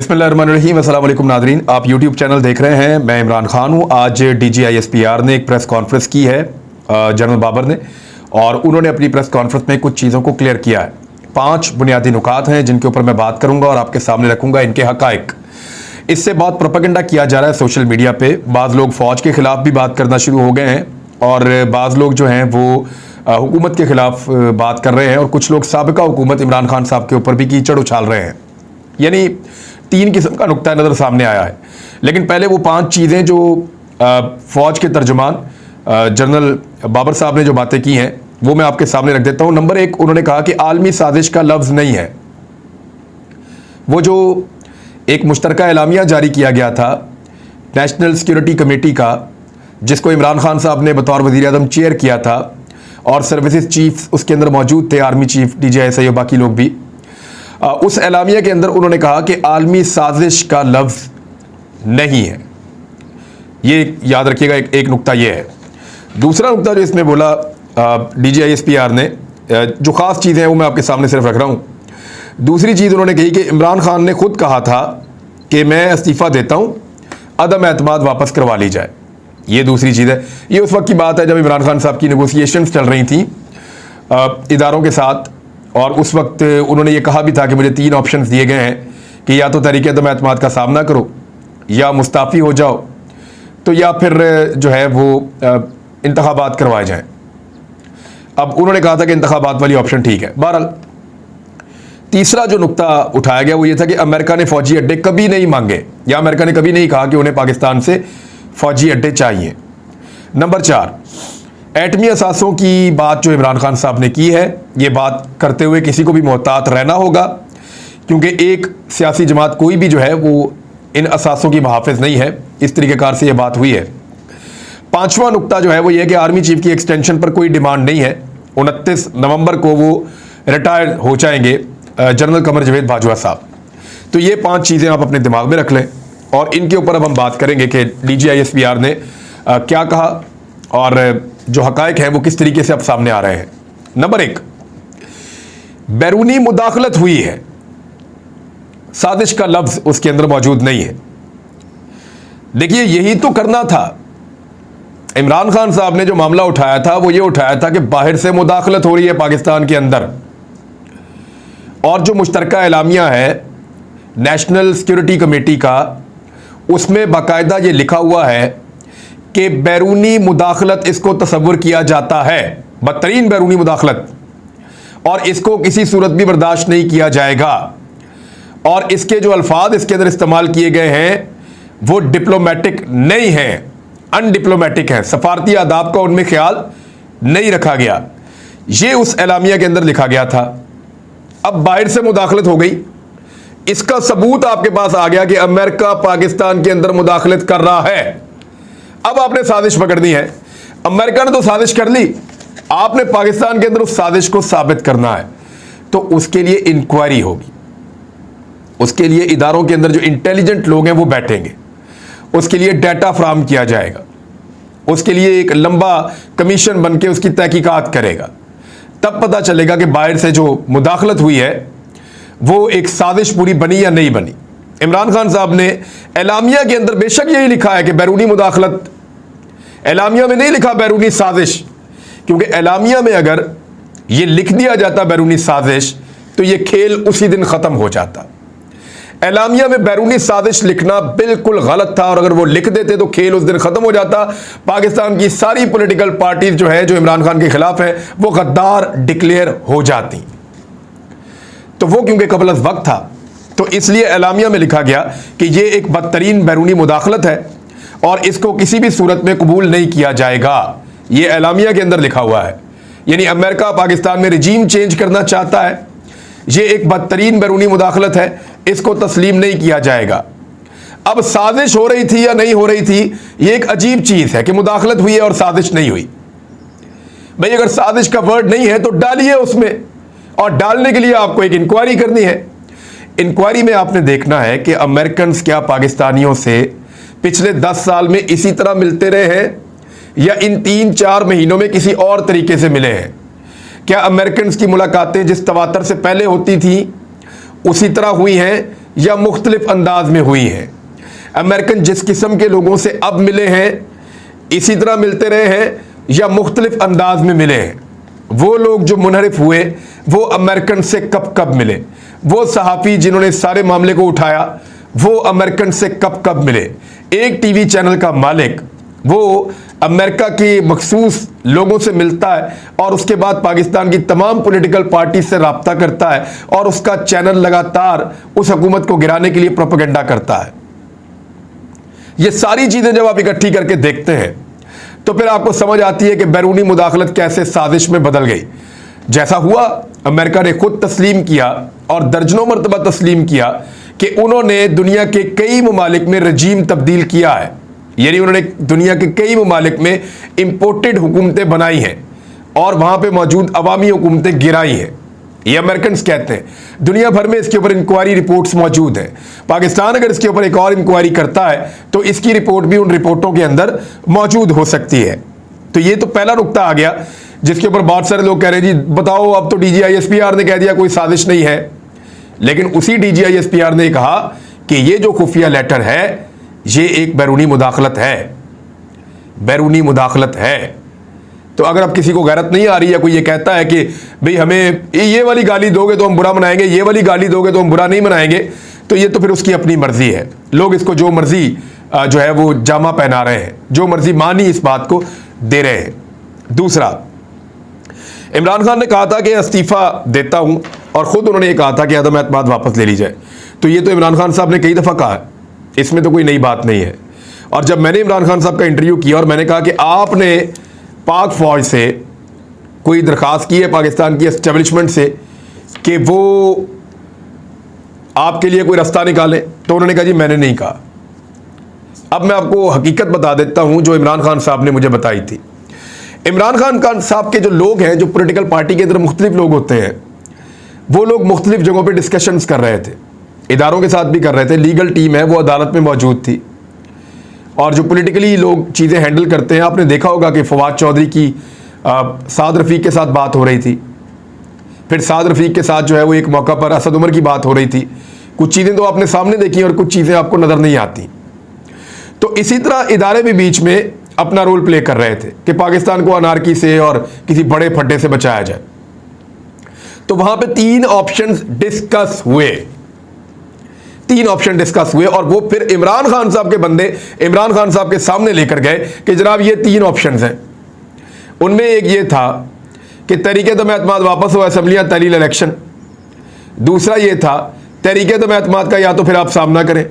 बिस्मिल्लाहिर्रहमानिर्रहीम, अस्सलाम वालेकुम नादरीन। आप यूट्यूब चैनल देख रहे हैं, मैं इमरान खान हूँ। आज DGISPR ने एक प्रेस कॉन्फ्रेंस की है जनरल बाबर ने, और उन्होंने अपनी प्रेस कॉन्फ्रेंस में कुछ चीज़ों को क्लियर किया है। 5 बुनियादी नुकात हैं जिनके ऊपर मैं बात करूँगा और आपके सामने रखूँगा इनके हक़ाइक़। इससे बहुत प्रोपेगेंडा किया जा रहा है सोशल मीडिया पे। बाज़ लोग फ़ौज के ख़िलाफ़ भी बात करना शुरू हो गए हैं और बाज़ लोग जो हैं वो हुकूमत के ख़िलाफ़ बात कर रहे हैं, और कुछ लोग साबिका हुकूमत इमरान खान साहब के ऊपर भी कीचड़ उछाल रहे हैं। यानी 3 किस्म का नुक्ता नज़र सामने आया है। लेकिन पहले वो 5 चीज़ें जो फ़ौज के तर्जुमान जनरल बाबर साहब ने जो बातें की हैं वो मैं आपके सामने रख देता हूँ। नंबर 1, उन्होंने कहा कि आलमी साजिश का लफ्ज़ नहीं है। वो जो एक मुश्तरका एलामिया जारी किया गया था नेशनल सिक्योरिटी कमेटी का, जिसको इमरान खान साहब ने बतौर वज़ीर-ए-आज़म चेयर किया था, और सर्विसेज चीफ उसके अंदर मौजूद थे, आर्मी चीफ DGI और बाकी लोग भी। उस एलामिया के अंदर उन्होंने कहा कि आलमी साजिश का लफ्ज़ नहीं है। ये याद रखिएगा, एक नुक्ता ये है। दूसरा नुक्ता जो इसमें बोला DGISPR ने, जो ख़ास चीज़ें हैं वो मैं आपके सामने सिर्फ रख रहा हूँ। दूसरी चीज़ उन्होंने कही कि इमरान खान ने खुद कहा था कि मैं इस्तीफ़ा देता हूँ, अदम एतमाद वापस करवा ली जाए। ये दूसरी चीज़ है। ये उस वक्त की बात है जब इमरान खान साहब की नेगोशिएशंस चल रही थी इदारों के साथ, और उस वक्त उन्होंने ये कहा भी था कि मुझे 3 ऑप्शंस दिए गए हैं कि या तो तहरीक अदम एतमाद का सामना करो, या मुस्ताफ़ी हो जाओ, तो या फिर जो है वो इंतखाबात करवाए जाएं। अब उन्होंने कहा था कि इंतखाबात वाली ऑप्शन ठीक है। बहरहाल तीसरा जो नुक्ता उठाया गया वो ये था कि अमेरिका ने फ़ौजी अड्डे कभी नहीं मांगे, या अमेरिका ने कभी नहीं कहा कि उन्हें पाकिस्तान से फ़ौजी अड्डे चाहिए। नंबर 4, एटमी असासों की बात जो इमरान खान साहब ने की है, ये बात करते हुए किसी को भी मोहतात रहना होगा, क्योंकि एक सियासी जमात कोई भी जो है वो इन असासों की मुहाफ़िज़ नहीं है। इस तरीक़ेकार से ये बात हुई है। 5वां नुक्ता जो है वो ये कि आर्मी चीफ की एक्सटेंशन पर कोई डिमांड नहीं है। 29 नवंबर को वो रिटायर हो जाएंगे जनरल कमर जवेद बाजवा साहब। तो ये 5 चीज़ें आप अपने दिमाग में रख लें, और इनके ऊपर अब हम बात करेंगे कि DGISPR ने क्या कहा और जो हक़ाइक़ हैं वो किस तरीके से अब सामने आ रहे हैं। नंबर 1, बैरूनी मुदाखलत हुई है, साजिश का लफ्ज़ उसके अंदर मौजूद नहीं है। देखिए, यही तो करना था। इमरान खान साहब ने जो मामला उठाया था वो ये उठाया था कि बाहर से मुदाखलत हो रही है पाकिस्तान के अंदर, और जो मुश्तरका एलामिया है नेशनल सिक्योरिटी कमेटी का, उसमें बाकायदा ये लिखा हुआ है कि बैरूनी मुदाखलत इसको तसव्वुर किया जाता है, बदतरीन बैरूनी मुदाखलत, और इसको किसी सूरत भी बर्दाश्त नहीं किया जाएगा। और इसके जो अल्फाज इसके अंदर इस्तेमाल किए गए हैं वो डिप्लोमेटिक नहीं हैं, अनडिप्लोमेटिक हैं। सफारती आदाब का उनमें ख्याल नहीं रखा गया। ये उस एलामिया के अंदर लिखा गया था। अब बाहर से मुदाखलत हो गई, इसका सबूत आपके पास आ गया कि अमेरिका पाकिस्तान के अंदर मुदाखलत कर रहा है। अब आपने साजिश पकड़नी है। अमेरिका ने तो साजिश कर ली, आपने पाकिस्तान के अंदर उस साजिश को साबित करना है। तो उसके लिए इंक्वायरी होगी, उसके लिए इदारों के अंदर जो इंटेलिजेंट लोग हैं वो बैठेंगे, उसके लिए डाटा फराहम किया जाएगा, उसके लिए एक लंबा कमीशन बन के उसकी तहकीकात करेगा। तब पता चलेगा कि बाहर से जो मुदाखलत हुई है वो एक साजिश पूरी बनी या नहीं बनी। इमरान खान साहब ने एलामिया के अंदर बेशक यही लिखा है कि बैरूनी मुदाखलत, एलामिया में नहीं लिखा बैरूनी साजिश, क्योंकि एलामिया में अगर ये लिख दिया जाता बैरूनी साजिश तो ये खेल उसी दिन ख़त्म हो जाता। एलामिया में बैरूनी साजिश लिखना बिल्कुल गलत था, और अगर वो लिख देते तो खेल उस दिन ख़त्म हो जाता। पाकिस्तान की सारी पॉलिटिकल पार्टीज जो है जो इमरान खान के ख़िलाफ़ है वो गद्दार डिक्लेयर हो जाती। तो वो क्योंकि कबल अज़ वक्त था, तो इसलिए एलामिया में लिखा गया कि ये एक बदतरीन बैरूनी मुदाखलत है और इसको किसी भी सूरत में कबूल नहीं किया जाएगा। ये एलामिया के अंदर लिखा हुआ है। यानी अमेरिका पाकिस्तान में रिजीम चेंज करना चाहता है, ये एक बदतरीन बैरूनी मुदाखलत है, इसको तस्लीम नहीं किया जाएगा। अब साजिश हो रही थी या नहीं हो रही थी, ये एक अजीब चीज़ है कि मुदाखलत हुई है और साजिश नहीं हुई। भाई, अगर साजिश का वर्ड नहीं है तो डालिए उसमें, और डालने के लिए आपको एक इंक्वायरी करनी है। इंक्वायरी में आपने देखना है कि अमेरिकन क्या पाकिस्तानियों से पिछले 10 साल में इसी तरह मिलते रहे हैं, या इन 3-4 महीनों में किसी और तरीके से मिले हैं। क्या अमेरिकन की मुलाकातें जिस तवातर से पहले होती थी उसी तरह हुई हैं, या मुख्तलिफ अंदाज में हुई हैं। अमेरिकन जिस किस्म के लोगों से अब मिले हैं इसी तरह मिलते रहे हैं या मुख्तलिफ अंदाज में मिले हैं। वो लोग जो मुनहरिफ हुए वो अमेरिकन से कब कब मिले, वो सहाफ़ी जिन्होंने सारे मामले को उठाया वो अमेरिकन से कब कब मिले। एक टीवी चैनल का मालिक वो अमेरिका के मखसूस लोगों से मिलता है और उसके बाद पाकिस्तान की तमाम पॉलिटिकल पार्टी से रब्ता करता है और उसका चैनल लगातार उस हुकूमत को गिराने के लिए प्रोपेगेंडा करता है। ये सारी चीज़ें जब आप इकट्ठी करके देखते हैं तो फिर आपको समझ आती है कि बैरूनी मुदाखलत कैसे साजिश में बदल गई। जैसा हुआ अमेरिका ने खुद तस्लीम किया और दर्जनों मरतबा तस्लीम किया कि उन्होंने दुनिया के कई ममालिक में रजीम तब्दील किया है, यानी उन्होंने दुनिया के कई ममालिक में इंपोर्टेड हुकूमतें बनाई हैं और वहाँ पे मौजूद अवामी हुकूमतें गिराई हैं। ये अमेरिकन कहते हैं। दुनिया भर में इसके ऊपर इंक्वायरी रिपोर्ट्स मौजूद हैं। पाकिस्तान अगर इसके ऊपर एक और इंक्वायरी करता है तो इसकी रिपोर्ट भी उन रिपोर्टों के अंदर मौजूद हो सकती है। तो ये तो पहला नुक्ता आ गया जिसके ऊपर बहुत सारे लोग कह रहे हैं जी बताओ अब तो DGISPR ने कह दिया कोई साजिश नहीं है, लेकिन उसी DGISPR ने कहा कि ये जो खुफिया लेटर है ये एक बैरूनी मुदाखलत है, बैरूनी मुदाखलत है। तो अगर अब किसी को गैरत नहीं आ रही है, कोई ये कहता है कि भाई हमें ये वाली गाली दोगे तो हम बुरा मनाएंगे, ये वाली गाली दोगे तो हम बुरा नहीं मनाएंगे, तो ये तो फिर उसकी अपनी मर्जी है। लोग इसको जो मर्जी जो है वो जामा पहना रहे हैं, जो मर्जी मानी इस बात को दे रहे हैं। दूसरा, इमरान खान ने कहा था कि इस्तीफ़ा देता हूं और ख़ुद उन्होंने ये कहा था कि अदम एतमाद वापस ले ली जाए। तो ये तो इमरान खान साहब ने कई दफ़ा कहा है, इसमें तो कोई नई बात नहीं है। और जब मैंने इमरान खान साहब का इंटरव्यू किया और मैंने कहा कि आपने पाक फ़ौज से कोई दरख्वास्त की है पाकिस्तान की एस्टेब्लिशमेंट से कि वो आपके लिए कोई रास्ता निकालें, तो उन्होंने कहा जी मैंने नहीं कहा। अब मैं आपको हकीकत बता देता हूं जो इमरान खान साहब ने मुझे बताई थी। इमरान खान साहब के जो लोग हैं, जो पॉलिटिकल पार्टी के अंदर मुख्तलिफ लोग होते हैं, वो लोग मुख्तलिफ जगहों पे डिस्कशंस कर रहे थे, इदारों के साथ भी कर रहे थे। लीगल टीम है वो अदालत में मौजूद थी और जो पॉलिटिकली लोग चीज़ें हैंडल करते हैं, आपने देखा होगा कि फवाद चौधरी की साद रफ़ीक के साथ बात हो रही थी, फिर साद रफ़ीक के साथ जो है वो एक मौका पर असद उमर की बात हो रही थी। कुछ चीज़ें तो आपने सामने देखी और कुछ चीज़ें आपको नज़र नहीं आती। तो इसी तरह इदारे भी बीच में अपना रोल प्ले कर रहे थे कि पाकिस्तान को अनारकी से और किसी बड़े फड्डे से बचाया जाए। तो वहां पे 3 ऑप्शंस डिस्कस हुए, 3 ऑप्शन डिस्कस हुए और वो फिर इमरान खान साहब के बंदे इमरान खान साहब के सामने लेकर गए कि जनाब ये 3 ऑप्शंस हैं। उनमें एक ये था कि तहरीक-ए-एतमाद वापस हो, असम्बलियां तहलील इलेक्शन। दूसरा ये था तहरीक-ए-एतमाद का या तो फिर आप सामना करें।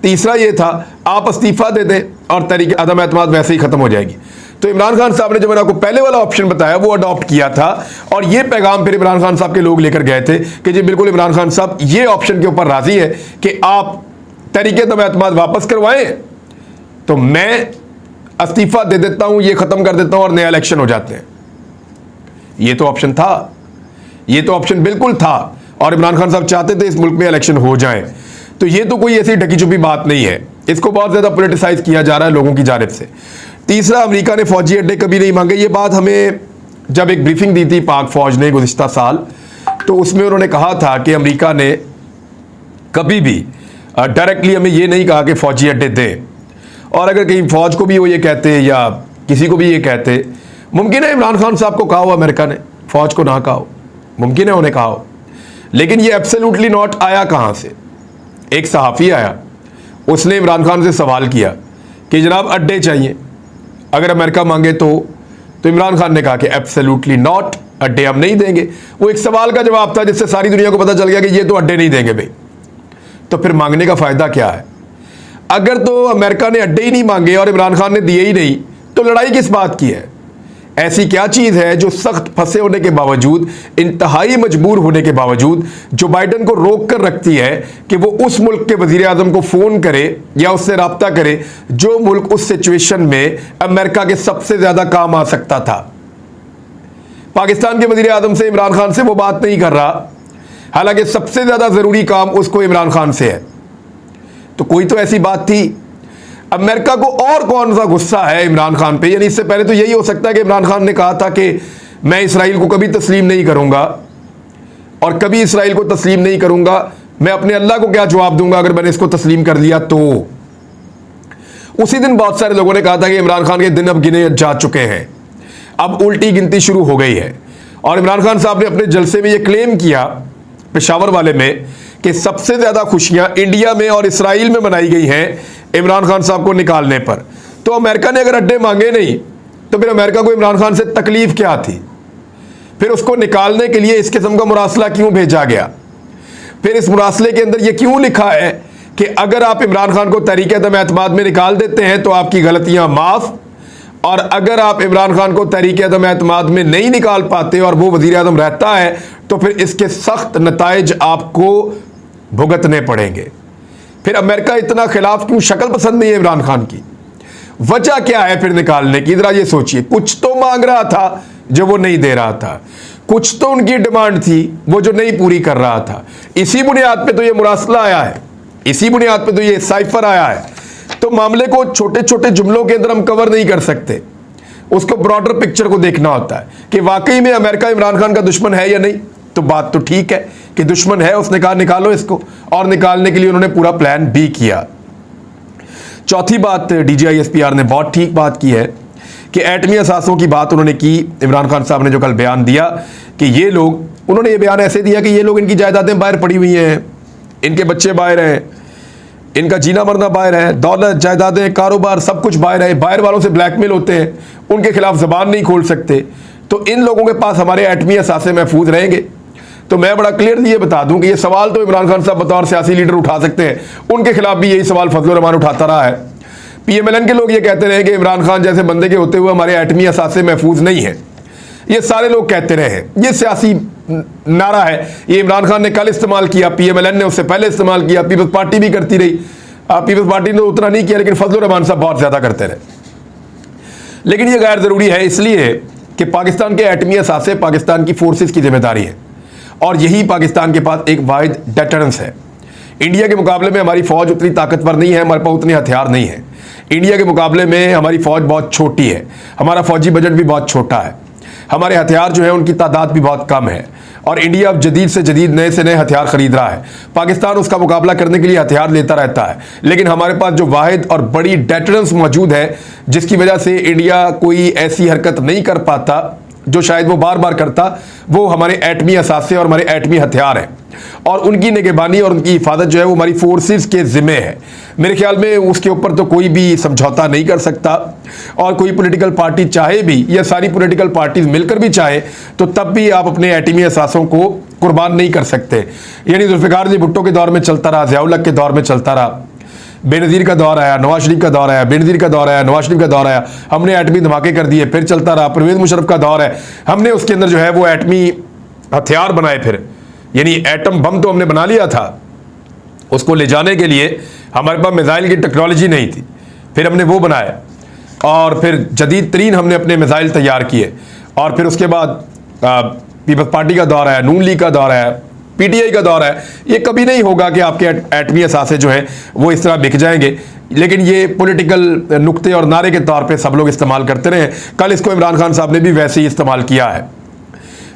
तीसरा ये था आप इस्तीफ़ा दे दें और तहरीक-ए-एतमाद वैसे ही ख़त्म हो जाएगी। तो इमरान खान साहब ने जो मैंने आपको पहले वाला ऑप्शन बताया वो अडॉप्ट किया था और ये पैगाम फिर इमरान खान साहब के लोग लेकर गए थे कि जी बिल्कुल इमरान खान साहब ये ऑप्शन के ऊपर राज़ी है कि आप तहरीक-ए-एतमाद वापस करवाएं तो मैं इस्तीफ़ा दे देता हूं, ये ख़त्म कर देता हूं और नया इलेक्शन हो जाते हैं। ये तो ऑप्शन था, ये तो ऑप्शन बिल्कुल था और इमरान खान साहब चाहते थे इस मुल्क में इलेक्शन हो जाए। तो ये तो कोई ऐसी ढकी छुपी बात नहीं है, इसको बहुत ज़्यादा पॉलिटिसाइज किया जा रहा है लोगों की जानिब से। तीसरा, अमेरिका ने फौजी अड्डे कभी नहीं मांगे। ये बात हमें जब एक ब्रीफिंग दी थी पाक फौज ने गुज़िश्ता साल, तो उसमें उन्होंने कहा था कि अमेरिका ने कभी भी डायरेक्टली हमें ये नहीं कहा कि फौजी अड्डे दें, और अगर कहीं फौज को भी वो ये कहते या किसी को भी ये कहते, मुमकिन है इमरान खान साहब को कहा हो अमेरिका ने, फौज को ना कहा हो, मुमकिन है उन्हें कहा हो, लेकिन ये एब्सोल्युटली नॉट आया कहाँ से। एक सहाफ़ी आया, उसने इमरान खान से सवाल किया कि जनाब अड्डे चाहिए, अगर अमेरिका मांगे तो इमरान खान ने कहा कि एब्सोल्युटली नॉट, अड्डे हम नहीं देंगे। वो एक सवाल का जवाब था जिससे सारी दुनिया को पता चल गया कि ये तो अड्डे नहीं देंगे भाई। तो फिर मांगने का फ़ायदा क्या है? अगर तो अमेरिका ने अड्डे ही नहीं मांगे और इमरान खान ने दिए ही नहीं, तो लड़ाई किस बात की है? ऐसी क्या चीज़ है जो सख्त फंसे होने के बावजूद, इंतहाई मजबूर होने के बावजूद जो बाइडन को रोक कर रखती है कि वो उस मुल्क के वज़ीर आज़म को फ़ोन करे या उससे रब्ता करे जो मुल्क उस सिचुएशन में अमेरिका के सबसे ज़्यादा काम आ सकता था। पाकिस्तान के वज़ीर आज़म से, इमरान खान से वो बात नहीं कर रहा, हालांकि सबसे ज़्यादा ज़रूरी काम उसको इमरान खान से है। तो कोई तो ऐसी बात थी। अमेरिका को और कौन सा गुस्सा है इमरान खान पे? यानी इससे पहले तो यही हो सकता है कि इमरान खान ने कहा था कि मैं इसराइल को कभी तस्लीम नहीं करूंगा और कभी इसराइल को तस्लीम नहीं करूंगा मैं अपने अल्लाह को क्या जवाब दूंगा अगर मैंने इसको तस्लीम कर लिया तो। उसी दिन बहुत सारे लोगों ने कहा था कि इमरान खान के दिन अब गिने जा चुके हैं, अब उल्टी गिनती शुरू हो गई है। और इमरान खान साहब ने अपने जलसे में यह क्लेम किया पेशावर वाले में कि सबसे ज्यादा खुशियां इंडिया में और इसराइल में मनाई गई हैं इमरान खान साहब को निकालने पर। तो अमेरिका ने अगर अड्डे मांगे नहीं तो फिर अमेरिका को इमरान खान से तकलीफ क्या थी? फिर उसको निकालने के लिए इस किस्म का मुरासला क्यों भेजा गया? फिर इस मुरासले के अंदर यह क्यों लिखा है कि अगर आप इमरान खान को तहरीक अदम-ए-एतमाद में निकाल देते हैं तो आपकी गलतियां माफ, और अगर आप इमरान खान को तहरीक अदम-ए-एतमाद में नहीं निकाल पाते और वो वजीर आज़म रहता है तो फिर इसके सख्त नताइज आपको भुगतने पड़ेंगे। फिर अमेरिका इतना खिलाफ क्यों? शक्ल पसंद नहीं है इमरान खान की। वजह क्या है फिर निकालने की? जरा ये सोचिए। कुछ तो मांग रहा था जो वो नहीं दे रहा था, कुछ तो उनकी डिमांड थी वो जो नहीं पूरी कर रहा था। इसी बुनियाद पे तो ये मुरासला आया है, इसी बुनियाद पे तो ये साइफर आया है। तो मामले को छोटे छोटे जुमलों के अंदर हम कवर नहीं कर सकते, उसको ब्रॉडर पिक्चर को देखना होता है कि वाकई में अमेरिका इमरान खान का दुश्मन है या नहीं। तो बात तो ठीक है कि दुश्मन है, उसने कहा निकालो इसको, और निकालने के लिए उन्होंने पूरा प्लान भी किया। चौथी बात, DGISPR ने बहुत ठीक बात की है कि एटमी असासों की बात उन्होंने की। इमरान खान साहब ने जो कल बयान दिया कि ये लोग, उन्होंने ये बयान ऐसे दिया कि ये लोग, इनकी जायदादें बाहर पड़ी हुई हैं, इनके बच्चे बाहर हैं, इनका जीना मरना बाहर है, दौलत, जायदादें, कारोबार सब कुछ बाहर है, बाहर वालों से ब्लैकमेल होते हैं, उनके खिलाफ जबान नहीं खोल सकते, तो इन लोगों के पास हमारे एटमी असासे महफूज रहेंगे। तो मैं बड़ा क्लियरली ये बता दूं कि ये सवाल तो इमरान खान साहब बतौर सियासी लीडर उठा सकते हैं, उनके खिलाफ भी यही सवाल फजलुर रहमान उठाता रहा है। PMLN के लोग ये कहते रहे कि इमरान खान जैसे बंदे के होते हुए हमारे एटमी असासे महफूज नहीं है, ये सारे लोग कहते रहे हैं। ये सियासी नारा है, ये इमरान खान ने कल इस्तेमाल किया, PMLN ने उससे पहले इस्तेमाल किया, पीपल्स पार्टी भी करती रही। पीपल्स पार्टी ने उतना नहीं किया, लेकिन फजलुर रहमान साहब बहुत ज्यादा करते रहे। लेकिन ये गैर जरूरी है इसलिए कि पाकिस्तान के एटमी असासे पाकिस्तान की फोर्सेस की जिम्मेदारी है, और यही पाकिस्तान के पास एक वाहिद डेटरेंस है। इंडिया के मुकाबले में हमारी फौज उतनी ताकतवर नहीं है, हमारे पास उतने हथियार नहीं है। इंडिया के मुकाबले में हमारी फौज बहुत छोटी है, हमारा फौजी बजट भी बहुत छोटा है, हमारे हथियार जो है उनकी तादाद भी बहुत कम है, और इंडिया अब जदीद से जदीद नए से नए हथियार खरीद रहा है। पाकिस्तान उसका मुकाबला करने के लिए हथियार लेता रहता है, लेकिन हमारे पास जो वाहिद और बड़ी डेटरेंस मौजूद है जिसकी वजह से इंडिया कोई ऐसी हरकत नहीं कर पाता जो शायद वो बार बार करता, वो हमारे एटमी असासे और हमारे एटमी हथियार हैं, और उनकी निगरानी और उनकी हिफाजत जो है वो हमारी फोर्सेस के जिम्मे है। मेरे ख्याल में उसके ऊपर तो कोई भी समझौता नहीं कर सकता, और कोई पॉलिटिकल पार्टी चाहे भी, या सारी पॉलिटिकल पार्टीज मिलकर भी चाहे, तो तब भी आप अपने एटमी असासों को कुर्बान नहीं कर सकते। यानी जुल्फिकार अली भुट्टो के दौर में चलता रहा, ज़िया उल हक के दौर में चलता रहा, बेनज़ीर का दौर आया, नवाज शरीफ का दौर आया, बेनज़ीर का दौर आया, नवाज शरीफ का दौर आया, हमने एटमी धमाके कर दिए, फिर चलता रहा। परवेज़ मुशर्रफ का दौर है, हमने उसके अंदर जो है वो एटमी हथियार बनाए, फिर यानी एटम बम तो हमने बना लिया था, उसको ले जाने के लिए हमारे पास मिसाइल की टेक्नोलॉजी नहीं थी, फिर हमने वो बनाया, और फिर जदीद तरीन हमने अपने मिसाइल तैयार किए। और फिर उसके बाद पीपल्स पार्टी का दौर आया, नून लीग का दौर आया, PTI का दौर है। ये कभी नहीं होगा कि आपके एटमी असासे जो है वो इस तरह बिक जाएंगे, लेकिन ये पॉलिटिकल नुक्ते और नारे के तौर पे सब लोग इस्तेमाल करते रहे। कल इसको इमरान खान साहब ने भी वैसे ही इस्तेमाल किया है,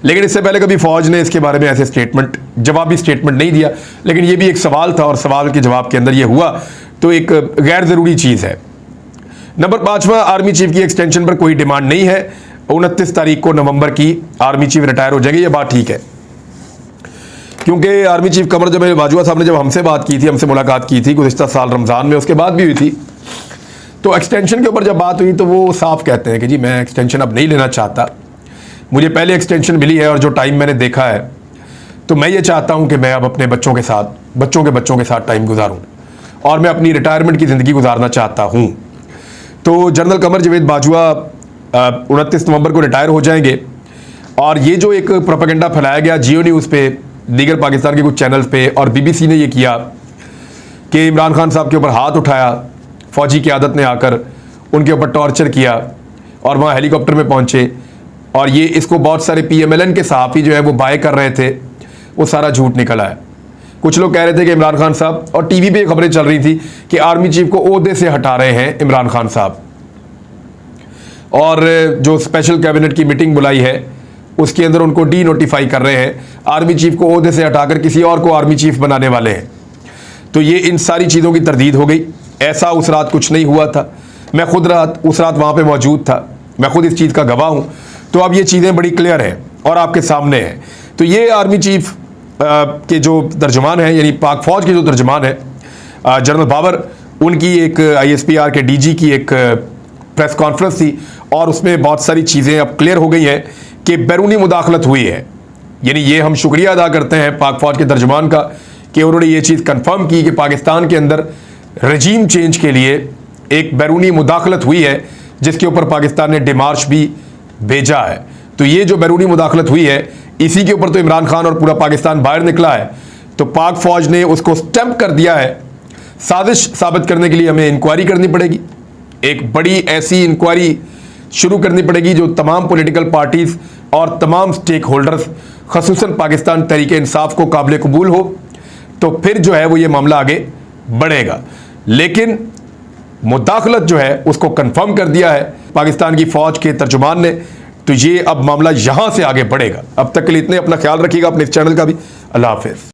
लेकिन इससे पहले कभी फौज ने इसके बारे में ऐसे स्टेटमेंट, जवाबी स्टेटमेंट नहीं दिया। लेकिन ये भी एक सवाल था, और सवाल के जवाब के अंदर ये हुआ, तो एक गैर ज़रूरी चीज़ है। नंबर 5वां, आर्मी चीफ की एक्सटेंशन पर कोई डिमांड नहीं है। 29 तारीख को नवंबर की आर्मी चीफ रिटायर हो जाएंगे, ये बात ठीक है, क्योंकि आर्मी चीफ कमर जमील बाजवा साहब ने जब हमसे बात की थी, हमसे मुलाकात की थी गुज़िश्ता साल रमज़ान में, उसके बाद भी हुई थी, तो एक्सटेंशन के ऊपर जब बात हुई तो वो साफ कहते हैं कि जी मैं एक्सटेंशन अब नहीं लेना चाहता, मुझे पहले एक्सटेंशन मिली है और जो टाइम मैंने देखा है तो मैं ये चाहता हूँ कि मैं अब अपने बच्चों के साथ, बच्चों के साथ टाइम गुजारूँ, और मैं अपनी रिटायरमेंट की ज़िंदगी गुजारना चाहता हूँ। तो जनरल कमर जावेद बाजवा 29 नवंबर को रिटायर हो जाएंगे, और ये जो एक प्रोपेगेंडा फैलाया गया जियो न्यूज़ पे, दीगर पाकिस्तान के कुछ चैनल्स पे, और BBC ने ये किया कि इमरान खान साहब के ऊपर हाथ उठाया फ़ौजी क़यादत ने आकर, उनके ऊपर टॉर्चर किया, और वहाँ हेलीकॉप्टर में पहुँचे, और ये इसको बहुत सारे PMLN के सहाफ़ी जो है वो बाय कर रहे थे, वो सारा झूठ निकल आया। कुछ लोग कह रहे थे कि इमरान खान साहब, और TV पे खबरें चल रही थी कि आर्मी चीफ को ओहदे से हटा रहे हैं इमरान खान साहब, और जो स्पेशल कैबिनेट की मीटिंग बुलाई है उसके अंदर उनको डी नोटिफाई कर रहे हैं, आर्मी चीफ को ओहदे से हटाकर किसी और को आर्मी चीफ बनाने वाले हैं। तो ये इन सारी चीज़ों की तरदीद हो गई। ऐसा उस रात कुछ नहीं हुआ था। मैं खुद उस रात वहाँ पे मौजूद था, मैं खुद इस चीज़ का गवाह हूँ। तो अब ये चीज़ें बड़ी क्लियर हैं और आपके सामने हैं। तो ये आर्मी चीफ के जो तर्जुमान हैं, यानी पाक फौज के जो तर्जुमान हैं जनरल बाबर, उनकी एक ISPR के DG की एक प्रेस कॉन्फ्रेंस थी और उसमें बहुत सारी चीज़ें अब क्लियर हो गई हैं कि बैरूनी मुदाखलत हुई है। यानी ये हम शुक्रिया अदा करते हैं पाक फौज के तर्जुमान का कि उन्होंने ये चीज़ कंफर्म की कि पाकिस्तान के अंदर रजीम चेंज के लिए एक बैरूनी मुदाखलत हुई है, जिसके ऊपर पाकिस्तान ने डिमार्च भी भेजा है। तो ये जो बैरूनी मुदाखलत हुई है, इसी के ऊपर तो इमरान खान और पूरा पाकिस्तान बाहर निकला है। तो पाक फौज ने उसको स्टैंप कर दिया है। साजिश साबित करने के लिए हमें इंक्वायरी करनी पड़ेगी, एक बड़ी ऐसी इंक्वायरी शुरू करनी पड़ेगी जो तमाम पॉलिटिकल पार्टीज और तमाम स्टेक होल्डर्स, खसूसन पाकिस्तान तहरीक इंसाफ को काबिल कबूल हो। तो फिर जो है वो ये मामला आगे बढ़ेगा। लेकिन मुदाखलत जो है उसको कंफर्म कर दिया है पाकिस्तान की फौज के तर्जुमान ने। तो ये अब मामला यहां से आगे बढ़ेगा। अब तक के लिए इतने, अपना ख्याल रखिएगा, अपने इस चैनल का भी। अल्लाह हाफिज।